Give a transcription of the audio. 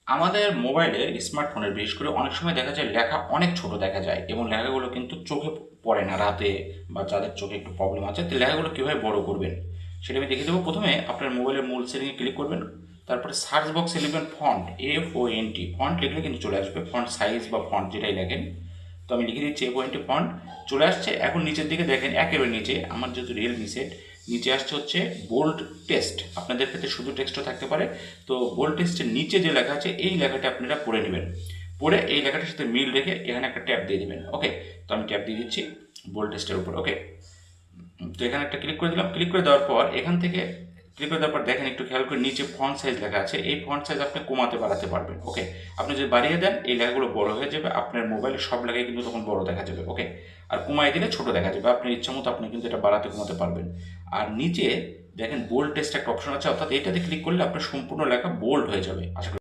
আমাদের মোবাইলের স্মার্টফোনের বিশেষ করে অনেক সময় দেখা যায় লেখা অনেক ছোট দেখা যায় এবং লেখাগুলো কিন্তু চোখে পড়ে না রাতে, বা যাদের চোখে একটু প্রবলেম আছে, তো লেখাগুলো কীভাবে বড় করবেন সেটা আমি দেখিয়ে দেবো। প্রথমে আপনার মোবাইলের মূল সেটিংয়ে ক্লিক করবেন, তারপরে সার্চ বক্সে লিখবেন ফন্ট, FONT। ফন্ট লিখলে কিন্তু চলে আসবে, ফন্ট সাইজ বা ফন্ট যেটাই লেখেন। তো আমি লিখে দিচ্ছি FONT ফন্ট, চলে আসছে। এখন নিচের দিকে দেখেন, একেবারে নিচে আমার যেহেতু রিয়েলমি সেট, নিচে আসছে হচ্ছে বোল্ড টেক্সট। আপনাদের ক্ষেত্রে শুধু টেক্সটও থাকতে পারে। তো বোল্ড টেক্সটের নিচে যে লেখা আছে এই লেখাটা আপনারা পড়ে নেবেন, পড়ে এই লেখাটার সাথে মিল রেখে এখানে একটা ট্যাপ দিয়ে দেবেন। ওকে, তো আমি ট্যাপ দিয়ে দিচ্ছি বোল্ড টেক্সটের উপর। ওকে, তো এখানে একটা ক্লিক করে দিলাম। ক্লিক করে দেওয়ার পর এখান থেকে ক্লিক করে দেওয়ার পর দেখেন একটু খেয়াল করে নিচে ফন্ট সাইজ লেখা আছে, এই ফন্ট সাইজ আপনি কমাতে বাড়াতে পারবেন। ওকে, আপনি যদি বাড়িয়ে দেন এই লেখাগুলো বড় হয়ে যাবে, আপনার মোবাইলে সব লেখাই কিন্তু তখন বড় দেখা যাবে। ওকে, আর কমাই দিলে ছোট দেখা যাবে। আপনার ইচ্ছা মতো আপনি কিন্তু এটা বাড়াতে কমাতে পারবেন। আর নিচে দেখেন বোল্ড টেক্সট একটা অপশন আছে, অর্থাৎ এটাতে ক্লিক করলে আপনার সম্পূর্ণ লেখা বোল্ড হয়ে যাবে। আশা করি